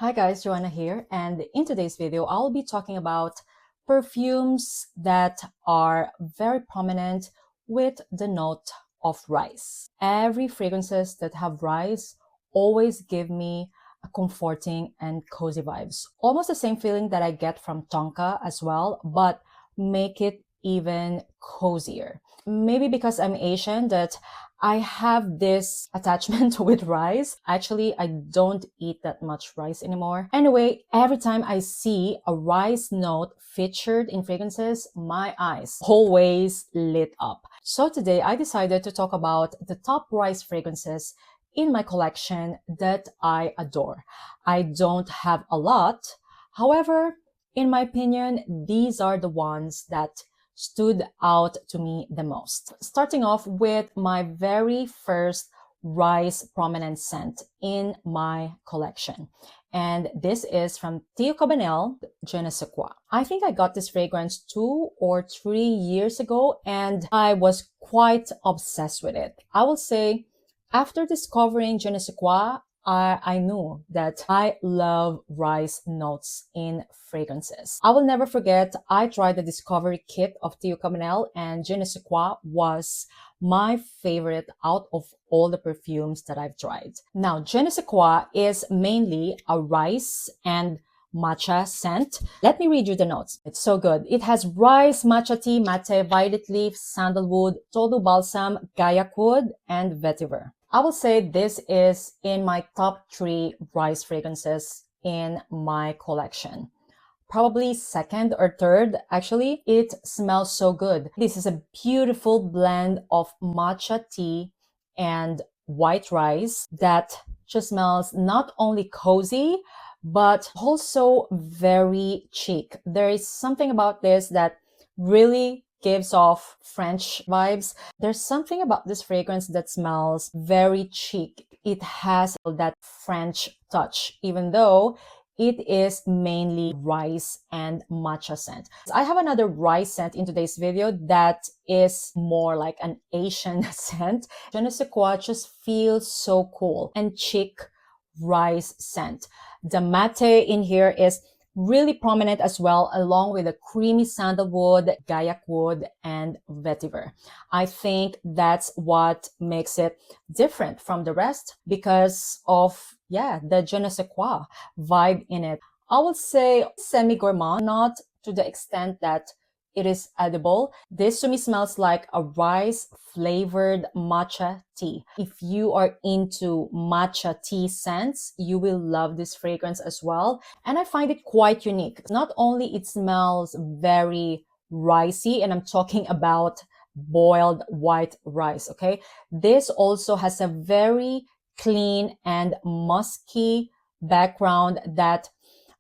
Hi guys, Joanna here, and in today's video, I'll be talking about perfumes that are very prominent with the note of rice. Every fragrances that have rice always give me a comforting and cozy vibes. Almost the same feeling that I get from tonka as well, but make it even cozier. Maybe because I'm Asian that I have this attachment with rice. Actually, I don't eat that much rice anymore. Anyway, every time I see a rice note featured in fragrances, my eyes always lit up. So today I decided to talk about the top rice fragrances in my collection that I adore. I don't have a lot. However, in my opinion, these are the ones that stood out to me the most. Starting off with my very first rice prominent scent in my collection. And this is from Cabanel, Je ne sais quoi. I think I got this fragrance 2 or 3 years ago and I was quite obsessed with it. I will say after discovering Je ne sais quoi, I knew that I love rice notes in fragrances. I will never forget, I tried the discovery kit of Cabanel and Je ne sais quoi was my favorite out of all the perfumes that I've tried. Now, Je ne sais quoi is mainly a rice and matcha scent. Let me read you the notes. It's so good. It has rice, matcha tea, mate, violet leaf, sandalwood, tolu balsam, gaiac wood, and vetiver. I will say this is in my top 3 rice fragrances in my collection. Probably second or third, actually. It smells so good. This is a beautiful blend of matcha tea and white rice that just smells not only cozy, but also very chic. There is something about this that really gives off French vibes. There's something about this fragrance that smells very chic. It has that French touch, even though it is mainly rice and matcha scent. I have another rice scent in today's video that is more like an Asian scent. Je ne sais quoi just feels so cool and chic rice scent. The mate in here is really prominent as well, along with the creamy sandalwood, gaiac wood, and vetiver. I think that's what makes it different from the rest because of, the je ne sais quoi vibe in it. I would say semi-gourmand, not to the extent that it is edible. This to me smells like a rice flavored matcha tea. If you are into matcha tea scents, you will love this fragrance as well. And I find it quite unique. Not only it smells very ricey, and I'm talking about boiled white rice, okay? This also has a very clean and musky background that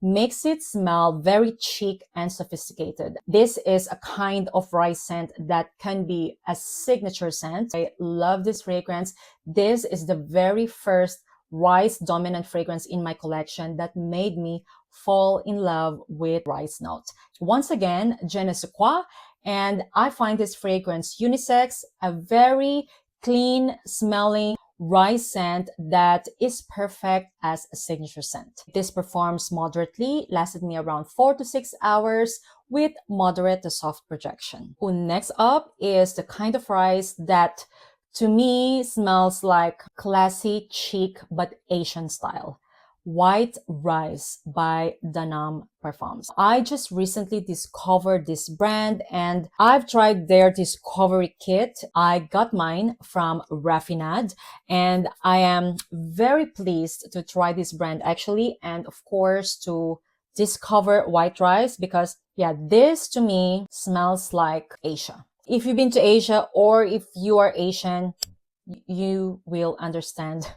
makes it smell very chic and sophisticated. This is a kind of rice scent that can be a signature scent. I love this fragrance. This is the very first rice dominant fragrance in my collection that made me fall in love with rice notes. Once again, Je ne sais quoi, and I find this fragrance unisex, a very clean smelling rice scent that is perfect as a signature scent. This performs moderately, lasted me around 4 to 6 hours with moderate to soft projection. Next up is the kind of rice that to me smells like classy, chic, but Asian style. White Rice by Annam Perfumes. I just recently discovered this brand and I've tried their discovery kit. I got mine from RAFINAD and I am very pleased to try this brand actually, and of course to discover white rice because this to me smells like Asia. If you've been to Asia or if you are Asian, you will understand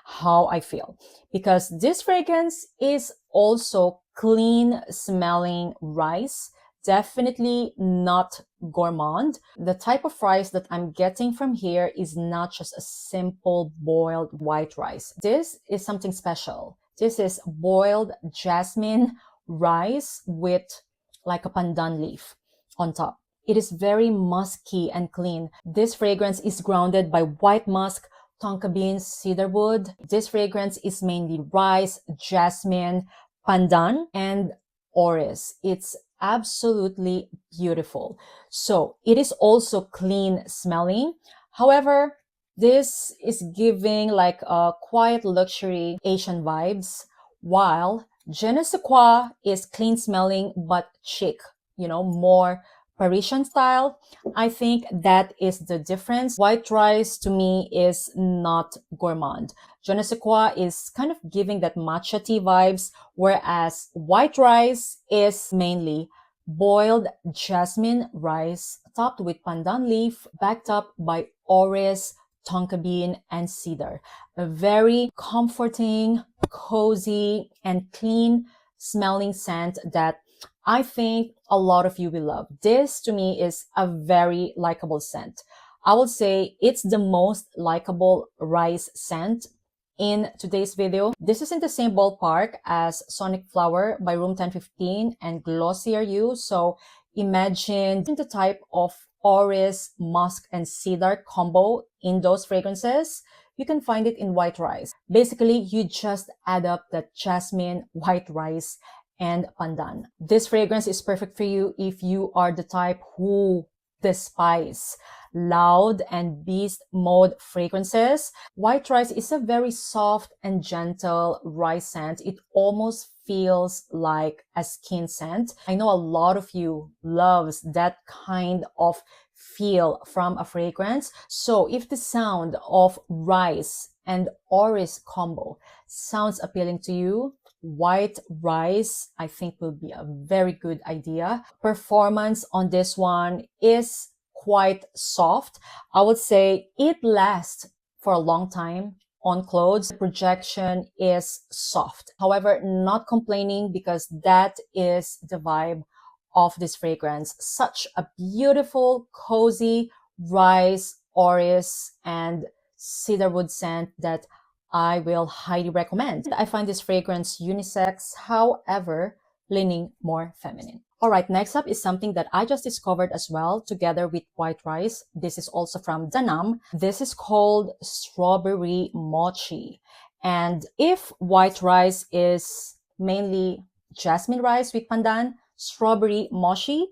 how I feel because this fragrance is also clean smelling rice, definitely not gourmand. The type of rice that I'm getting from here is not just a simple boiled white rice. This is something special. This is boiled jasmine rice with like a pandan leaf on top. It is very musky and clean. This fragrance is grounded by white musk, tonka bean, cedarwood. This fragrance is mainly rice, jasmine, pandan, and orris. It's absolutely beautiful. So it is also clean smelling. However, this is giving like a quiet luxury Asian vibes, while Je ne sais quoi is clean smelling but chic, more Parisian style. I think that is the difference. White rice to me is not gourmand. Je ne sais quoi is kind of giving that matcha tea vibes, whereas white rice is mainly boiled jasmine rice topped with pandan leaf, backed up by orris, tonka bean, and cedar. A very comforting, cozy, and clean smelling scent that I think a lot of you will love. This to me is a very likable scent. I would say it's the most likable rice scent in today's video. This is in the same ballpark as Sonic Flower by Room 1015 and Glossier You. So imagine the type of orris, musk, and cedar combo in those fragrances. You can find it in white rice. Basically, you just add up the jasmine, white rice, and pandan. This fragrance is perfect for you if you are the type who despise loud and beast mode fragrances. White rice is a very soft and gentle rice scent. It almost feels like a skin scent. I know a lot of you loves that kind of feel from a fragrance. So if the sound of rice and orris combo sounds appealing to you, white rice I think will be a very good idea. Performance on this one is quite soft. I would say it lasts for a long time on clothes. The projection is soft. However, not complaining because that is the vibe of this fragrance. Such a beautiful, cozy rice, orris, and cedarwood scent that I will highly recommend. I find this fragrance unisex, however, leaning more feminine. All right, next up is something that I just discovered as well together with white rice. This is also from Annam. This is called Strawberry Mochi. And if white rice is mainly jasmine rice with pandan, Strawberry Mochi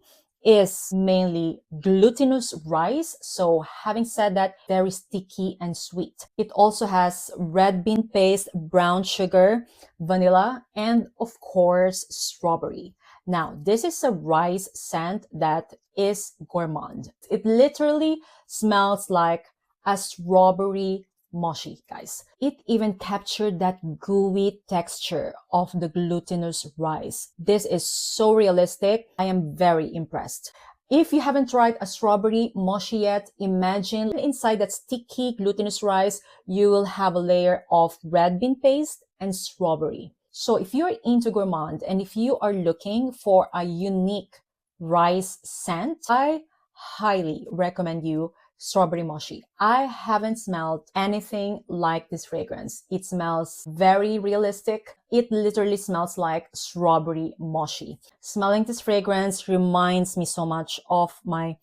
is mainly glutinous rice. So having said that, very sticky and sweet. It also has red bean paste, brown sugar, vanilla, and of course, strawberry. Now, this is a rice scent that is gourmand. It literally smells like a strawberry mochi, guys. It even captured that gooey texture of the glutinous rice. This is so realistic. I am very impressed. If you haven't tried a strawberry mochi yet, imagine inside that sticky glutinous rice, you will have a layer of red bean paste and strawberry. So if you're into gourmand and if you are looking for a unique rice scent, I highly recommend you Strawberry Mochi. I haven't smelled anything like this fragrance. It smells very realistic. It literally smells like strawberry mochi. Smelling this fragrance reminds me so much of my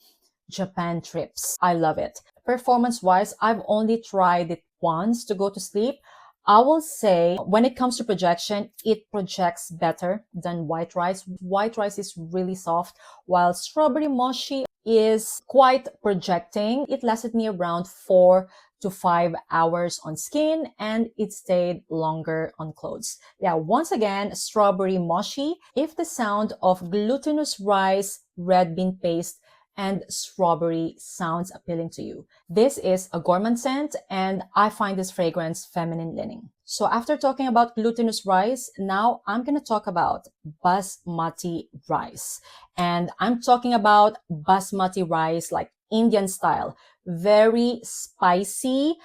Japan trips. I love it. Performance-wise, I've only tried it once to go to sleep. I will say when it comes to projection, it projects better than white rice. White rice is really soft, while strawberry mochi is quite projecting. It lasted me around 4 to 5 hours on skin and it stayed longer on clothes. Yeah, once again, strawberry mochi. If the sound of glutinous rice, red bean paste, and strawberry sounds appealing to you, this is a gourmand scent and I find this fragrance feminine leaning. So after talking about glutinous rice, now I'm going to talk about Basmati rice. And I'm talking about Basmati rice like Indian style, very spicy,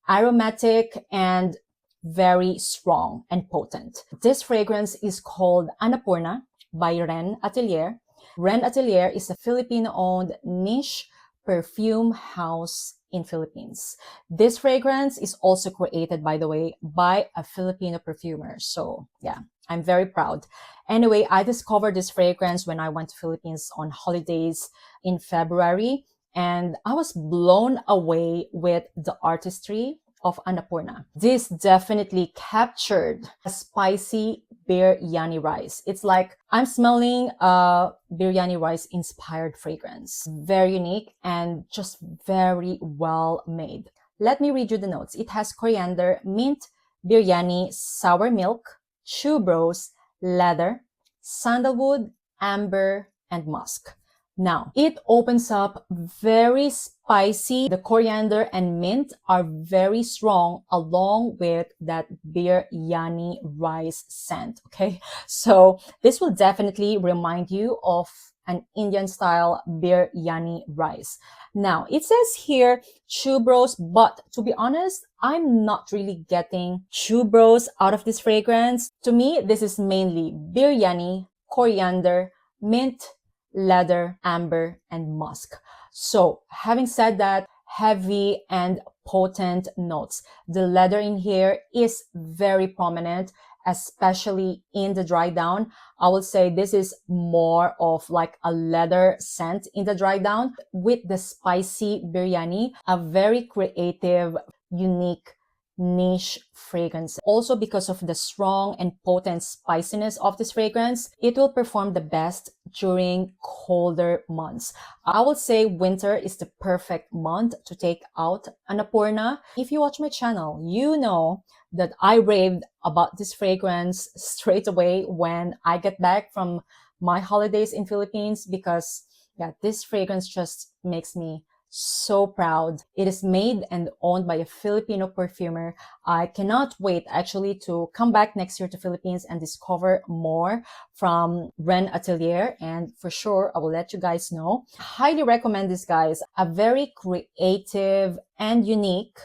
aromatic, and very strong and potent. This fragrance is called Annapurna by Wren Atelier. Wren Atelier is a Filipino-owned niche perfume house in Philippines. This fragrance is also created, by the way, by a Filipino perfumer. So yeah, I'm very proud. Anyway, I discovered this fragrance when I went to Philippines on holidays in February, and I was blown away with the artistry of Annapurna. This definitely captured a spicy biryani rice. It's like I'm smelling a biryani rice inspired fragrance. Very unique and just very well made. Let me read you the notes. It has coriander, mint, biryani, sour milk, tuberose, leather, sandalwood, amber, and musk. Now, it opens up very spicy. The coriander and mint are very strong along with that biryani rice scent, okay? So this will definitely remind you of an Indian style biryani rice. Now, it says here tuberose, but to be honest, I'm not really getting tuberose out of this fragrance. To me, this is mainly biryani, coriander, mint, leather, amber, and musk. So having said that, heavy and potent notes. The leather in here is very prominent, especially in the dry down. I will say this is more of like a leather scent in the dry down with the spicy biryani, a very creative, unique, niche fragrance. Also, because of the strong and potent spiciness of this fragrance, it will perform the best during colder months. I would say winter is the perfect month to take out Annapurna. If you watch my channel, you know that I raved about this fragrance straight away when I get back from my holidays in Philippines, because yeah, this fragrance just makes me so proud. It is made and owned by a Filipino perfumer. I cannot wait actually to come back next year to Philippines and discover more from Wren Atelier, and for sure I will let you guys know. Highly recommend this, guys. A very creative and unique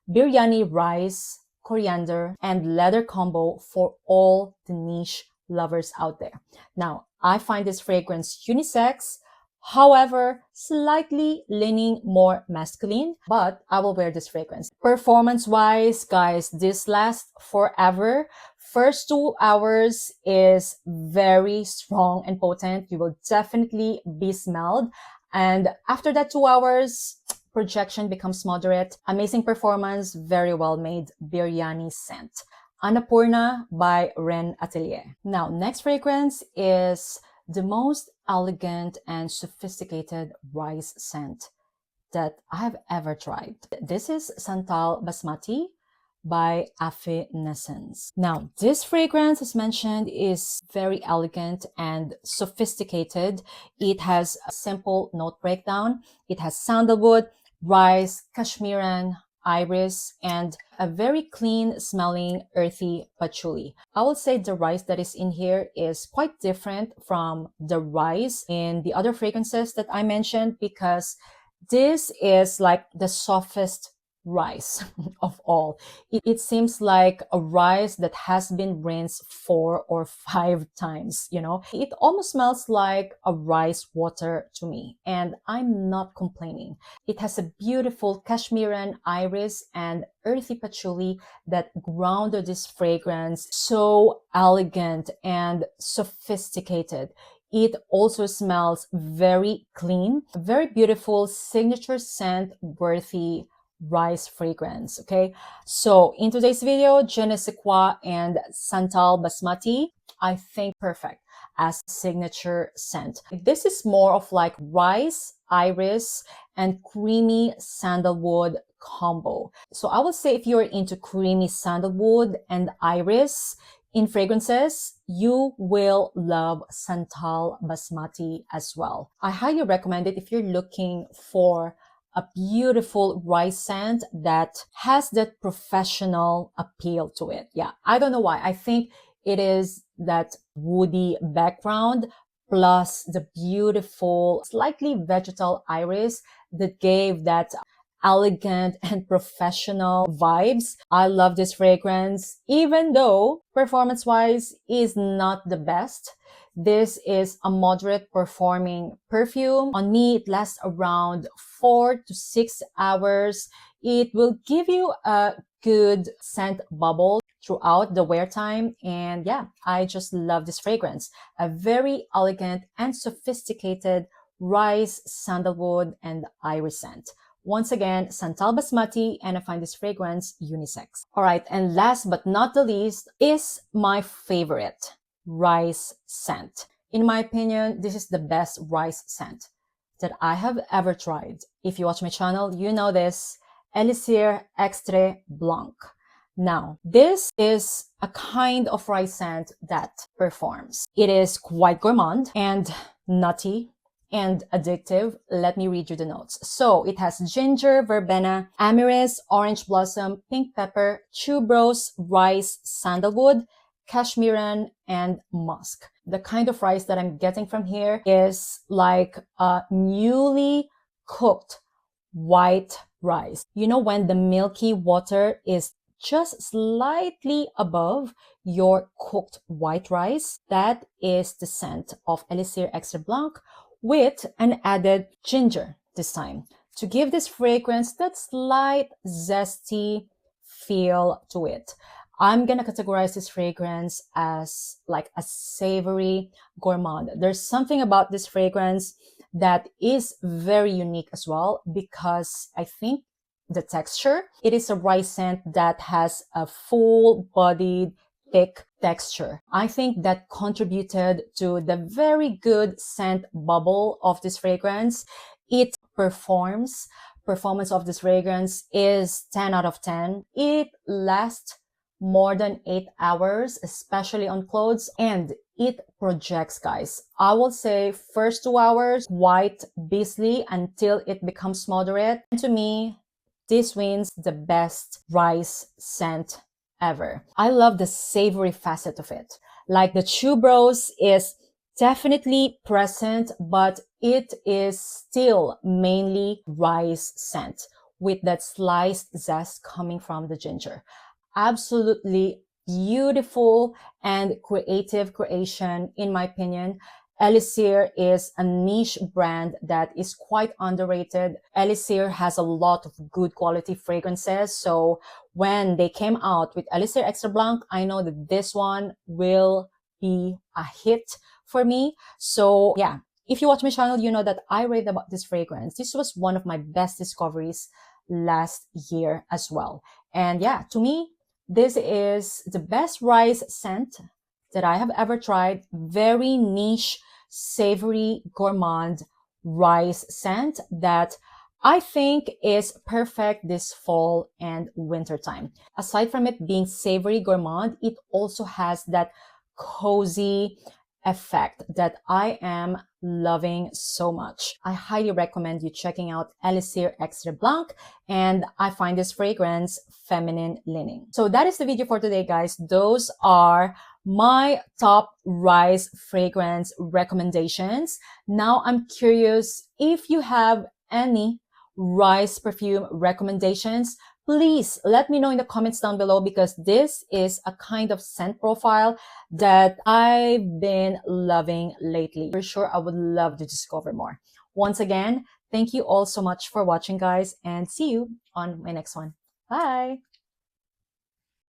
biryani rice, coriander, and leather combo for all the niche lovers out there. Now, I find this fragrance unisex, however, slightly leaning more masculine, but I will wear this fragrance. Performance-wise, guys, this lasts forever. First 2 hours is very strong and potent. You will definitely be smelled. And after that 2 hours, projection becomes moderate. Amazing performance, very well made biryani scent. Annapurna by Wren Atelier. Now, next fragrance is the most elegant and sophisticated rice scent that I have ever tried. This is Santal Basmati by Affinescence. Now, this fragrance, as mentioned, is very elegant and sophisticated. It has a simple note breakdown. It has sandalwood, rice, cashmeran, iris, and a very clean smelling earthy patchouli. I would say the rice that is in here is quite different from the rice in the other fragrances that I mentioned, because this is like the softest rice of all. It seems like a rice that has been rinsed 4 or 5 times, you know. It almost smells like a rice water to me, and I'm not complaining. It has a beautiful cashmeran, iris, and earthy patchouli that grounded this fragrance. So elegant and sophisticated. It also smells very clean, very beautiful signature scent worthy rice fragrance. Okay, so in today's video, je ne sais quoi and Santal Basmati, I think perfect as signature scent. This is more of like rice, iris, and creamy sandalwood combo. So I would say if you're into creamy sandalwood and iris in fragrances, you will love Santal Basmati as well. I highly recommend it if you're looking for a beautiful rice scent that has that professional appeal to it. Yeah, I don't know why. I think it is that woody background plus the beautiful, slightly vegetal iris that gave that elegant and professional vibes. I love this fragrance, even though performance-wise is not the best. This is a moderate performing perfume. On me, it lasts around 4 to 6 hours. It will give you a good scent bubble throughout the wear time. And yeah, I just love this fragrance. A very elegant and sophisticated rice, sandalwood, and iris scent. Once again, Santal Basmati, and I find this fragrance unisex. All right, and last but not the least is my favorite rice scent. In my opinion, this is the best rice scent that I have ever tried. If you watch my channel, you know this, Elisire Extrait Blanc. Now, this is a kind of rice scent that performs. It is quite gourmand and nutty and addictive. Let me read you the notes. So it has ginger, verbena, amyris, orange blossom, pink pepper, tuberose, rice, sandalwood, cashmeran, and musk. The kind of rice that I'm getting from here is like a newly cooked white rice. You know, when the milky water is just slightly above your cooked white rice, that is the scent of Elisire Extrait Blanc, with an added ginger this time to give this fragrance that slight zesty feel to it. I'm gonna categorize this fragrance as like a savory gourmand. There's something about this fragrance that is very unique as well, because I think the texture, it is a rice scent that has a full-bodied thick texture. I think that contributed to the very good scent bubble of this fragrance. It performance of this fragrance is 10 out of 10. It lasts more than 8 hours, especially on clothes, and it projects, guys. I will say first 2 hours, quite beastly until it becomes moderate. And to me, this wins the best rice scent ever. I love the savory facet of it. Like the tuberose is definitely present, but it is still mainly rice scent with that sliced zest coming from the ginger. Absolutely beautiful and creative creation, in my opinion. Elisire is a niche brand that is quite underrated. Elisire has a lot of good quality fragrances. So when they came out with Elisire Extra Blanc, I know that this one will be a hit for me. So yeah, if you watch my channel, you know that I rave about this fragrance. This was one of my best discoveries last year as well. And yeah, to me, this is the best rice scent that I have ever tried. Very niche, savory, gourmand rice scent that I think is perfect this fall and winter time. Aside from it being savory gourmand, it also has that cozy effect that I am loving so much. I highly recommend you checking out Elisire Extrait Blanc, and I find this fragrance feminine leaning. So that is the video for today, guys. Those are my top rice fragrance recommendations. Now I'm curious if you have any rice perfume recommendations. Please let me know in the comments down below, because this is a kind of scent profile that I've been loving lately. For sure, I would love to discover more. Once again, thank you all so much for watching, guys, and see you on my next one. Bye!